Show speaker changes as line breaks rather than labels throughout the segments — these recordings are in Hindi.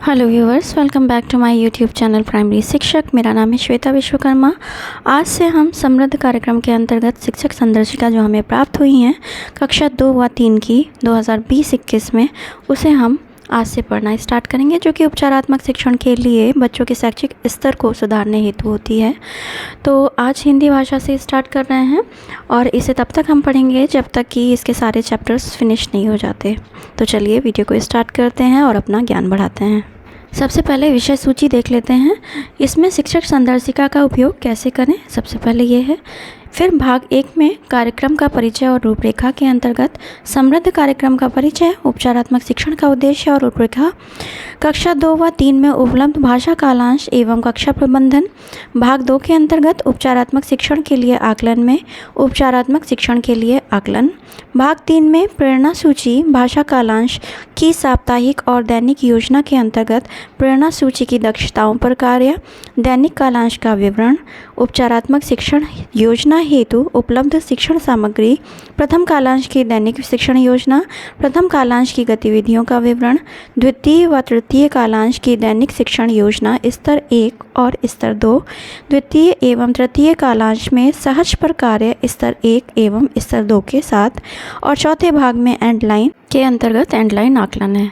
Hello viewers, welcome back to my YouTube channel primary शिक्षक। मेरा नाम है श्वेता विश्वकर्मा। आज से हम समृद्ध कार्यक्रम के अंतर्गत शिक्षक संदर्शिका जो हमें प्राप्त हुई हैं कक्षा 2 व 3 की 2020-21 में, उसे हम आज से पढ़ना स्टार्ट करेंगे, जो कि उपचारात्मक शिक्षण के लिए बच्चों के शैक्षिक स्तर को सुधारने हेतु होती है। तो आज हिंदी भाषा से स्टार्ट कर रहे हैं और इसे तब तक हम पढ़ेंगे जब तक कि इसके सारे चैप्टर्स फिनिश नहीं हो जाते। तो चलिए वीडियो को स्टार्ट करते हैं और अपना ज्ञान बढ़ाते हैं। सबसे पहले विषय सूची देख लेते हैं। इसमें शिक्षक संदर्शिका का उपयोग कैसे करें, सबसे पहले ये है। फिर भाग 1 में कार्यक्रम का परिचय और रूपरेखा के अंतर्गत समृद्ध कार्यक्रम का परिचय, उपचारात्मक शिक्षण का उद्देश्य और रूपरेखा, कक्षा 2 व 3 में उपलब्ध भाषा कालांश एवं कक्षा प्रबंधन। भाग 2 के अंतर्गत उपचारात्मक शिक्षण के लिए आकलन में उपचारात्मक शिक्षण के लिए आकलन। भाग 3 में प्रेरणा सूची भाषा कालांश की साप्ताहिक और दैनिक योजना के अंतर्गत प्रेरणा सूची की दक्षताओं पर कार्य, दैनिक कालांश का विवरण, उपचारात्मक शिक्षण योजना हेतु उपलब्ध शिक्षण सामग्री, प्रथम कालांश की दैनिक शिक्षण योजना, प्रथम कालांश की गतिविधियों का विवरण, द्वितीय व तृतीय कालांश की दैनिक शिक्षण योजना स्तर 1 और स्तर 2, द्वितीय एवं तृतीय कालांश में सहज पर कार्य स्तर 1 एवं स्तर 2 के साथ, और चौथे भाग में एंडलाइन के अंतर्गत एंडलाइन आकलन है।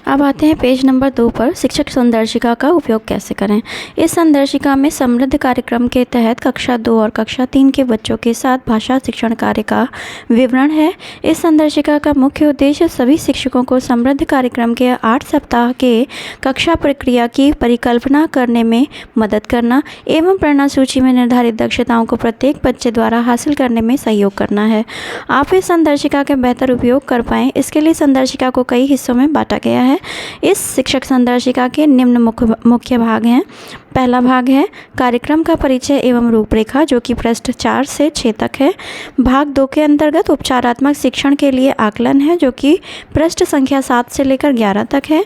अब आते हैं पेज नंबर 2 पर, शिक्षक संदर्शिका का उपयोग कैसे करें। इस संदर्शिका में समृद्ध कार्यक्रम के तहत कक्षा 2 और कक्षा 3 के बच्चों के साथ भाषा शिक्षण कार्य का विवरण है। इस संदर्शिका का मुख्य उद्देश्य सभी शिक्षकों को समृद्ध कार्यक्रम के 8 सप्ताह के कक्षा प्रक्रिया की परिकल्पना करने में मदद करना एवं प्रेरणा सूची में निर्धारित दक्षताओं को प्रत्येक बच्चे द्वारा हासिल करने में सहयोग करना है। आप इस संदर्शिका का बेहतर उपयोग कर पाएँ, इसके लिए संदर्शिका को कई हिस्सों में बांटा गया है। इस शिक्षक संदर्शिका के निम्न मुख्य भाग हैं। पहला भाग है कार्यक्रम का परिचय एवं रूपरेखा, जो कि पृष्ठ 4 से 6 तक है। भाग 2 के अंतर्गत उपचारात्मक शिक्षण के लिए आकलन है, जो कि पृष्ठ संख्या 7 से लेकर 11 तक है।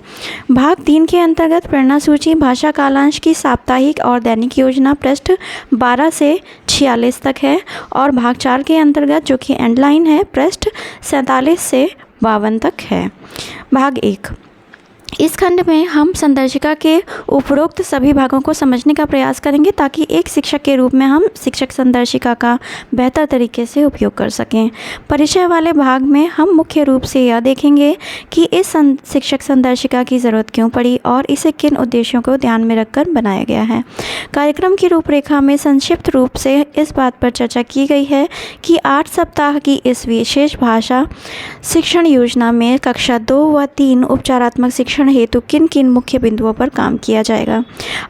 भाग 3 के अंतर्गत प्रेरणा सूची भाषा कालांश की साप्ताहिक और दैनिक योजना पृष्ठ 12 से 46 तक है। और भाग 4 के अंतर्गत, जो कि एंडलाइन है, पृष्ठ 47 से 52 तक है। भाग 1, इस खंड में हम संदर्शिका के उपरोक्त सभी भागों को समझने का प्रयास करेंगे, ताकि एक शिक्षक के रूप में हम शिक्षक संदर्शिका का बेहतर तरीके से उपयोग कर सकें। परिचय वाले भाग में हम मुख्य रूप से यह देखेंगे कि इस शिक्षक संदर्शिका की ज़रूरत क्यों पड़ी और इसे किन उद्देश्यों को ध्यान में रखकर बनाया गया है। कार्यक्रम की रूपरेखा में संक्षिप्त रूप से इस बात पर चर्चा की गई है कि 8 सप्ताह की इस विशेष भाषा शिक्षण योजना में कक्षा 2 व 3 उपचारात्मक शिक्षण हेतु किन किन मुख्य बिंदुओं पर काम किया जाएगा।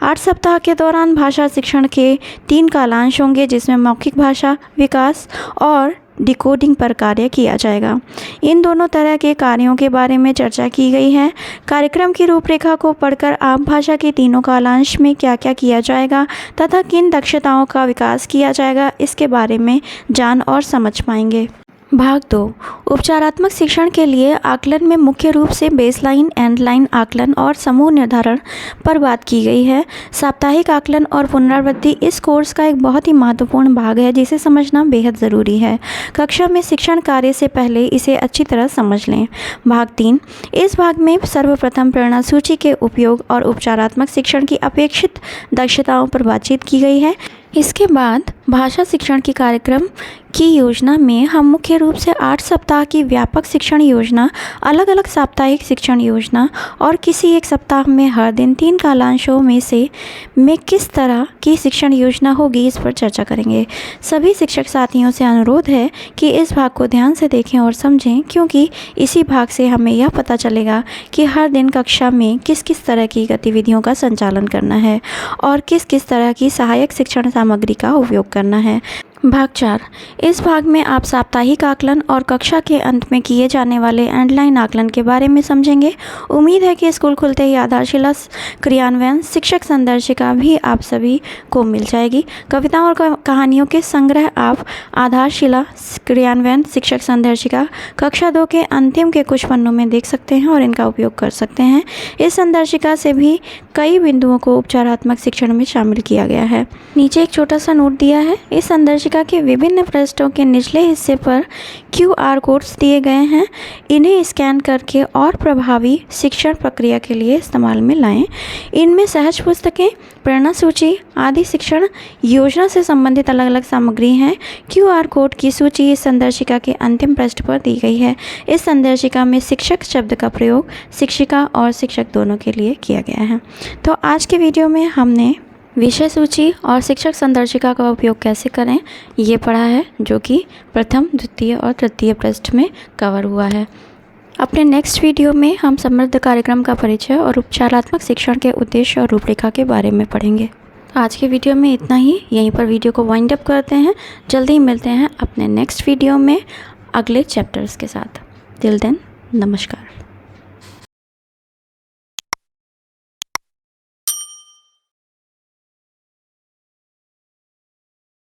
8 सप्ताह के दौरान भाषा शिक्षण के 3 कालांश होंगे, जिसमें मौखिक भाषा विकास और डिकोडिंग पर कार्य किया जाएगा। इन दोनों तरह के कार्यों के बारे में चर्चा की गई है। कार्यक्रम की रूपरेखा को पढ़कर आप भाषा के तीनों कालांश में क्या क्या किया जाएगा तथा किन दक्षताओं का विकास किया जाएगा, इसके बारे में जान और समझ पाएंगे। भाग 2, उपचारात्मक शिक्षण के लिए आकलन में मुख्य रूप से बेसलाइन, एंडलाइन आकलन और समूह निर्धारण पर बात की गई है। साप्ताहिक आकलन और पुनरावृत्ति इस कोर्स का एक बहुत ही महत्वपूर्ण भाग है, जिसे समझना बेहद ज़रूरी है। कक्षा में शिक्षण कार्य से पहले इसे अच्छी तरह समझ लें। भाग 3, इस भाग में सर्वप्रथम प्रेरणा सूची के उपयोग और उपचारात्मक शिक्षण की अपेक्षित दक्षताओं पर बातचीत की गई है। इसके बाद भाषा शिक्षण की कार्यक्रम की योजना में हम मुख्य रूप से 8 सप्ताह की व्यापक शिक्षण योजना, अलग अलग साप्ताहिक शिक्षण योजना और किसी एक सप्ताह में हर दिन 3 कालांशों में से किस तरह की शिक्षण योजना होगी, इस पर चर्चा करेंगे। सभी शिक्षक साथियों से अनुरोध है कि इस भाग को ध्यान से देखें और समझें, क्योंकि इसी भाग से हमें यह पता चलेगा कि हर दिन कक्षा में किस किस तरह की गतिविधियों का संचालन करना है और किस किस तरह की सहायक शिक्षण सामग्री का उपयोग करना है। भाग 4, इस भाग में आप साप्ताहिक आकलन और कक्षा के अंत में किए जाने वाले एंडलाइन आकलन के बारे में समझेंगे। उम्मीद है कि स्कूल खुलते ही आधारशिला क्रियान्वयन शिक्षक संदर्शिका भी आप सभी को मिल जाएगी। कविताओं और कहानियों के संग्रह आप आधारशिला क्रियान्वयन शिक्षक संदर्शिका कक्षा 2 के अंतिम के कुछ पन्नों में देख सकते हैं और इनका उपयोग कर सकते हैं। इस संदर्शिका से भी कई बिंदुओं को उपचारात्मक शिक्षण में शामिल किया गया है। नीचे एक छोटा सा नोट दिया है। इस संदर्शिका के विभिन्न पृष्ठों के निचले हिस्से पर QR कोड्स दिए गए हैं। इन्हें स्कैन करके और प्रभावी शिक्षण प्रक्रिया के लिए इस्तेमाल में लाएं। इनमें सहज पुस्तकें, प्रेरणा सूची आदि शिक्षण योजना से संबंधित अलग अलग सामग्री हैं। QR कोड की सूची इस संदर्शिका के अंतिम पृष्ठ पर दी गई है। इस संदर्शिका में शिक्षक शब्द का प्रयोग शिक्षिका और शिक्षक दोनों के लिए किया गया है। तो आज के वीडियो में हमने विषय सूची और शिक्षक संदर्शिका का उपयोग कैसे करें ये पढ़ा है, जो कि प्रथम, द्वितीय और तृतीय पृष्ठ में कवर हुआ है। अपने नेक्स्ट वीडियो में हम समृद्ध कार्यक्रम का परिचय और उपचारात्मक शिक्षण के उद्देश्य और रूपरेखा के बारे में पढ़ेंगे। आज के वीडियो में इतना ही। यहीं पर वीडियो को वाइंड अप करते हैं। जल्दी ही मिलते हैं अपने नेक्स्ट वीडियो में अगले चैप्टर्स के साथ। टिल देन, नमस्कार।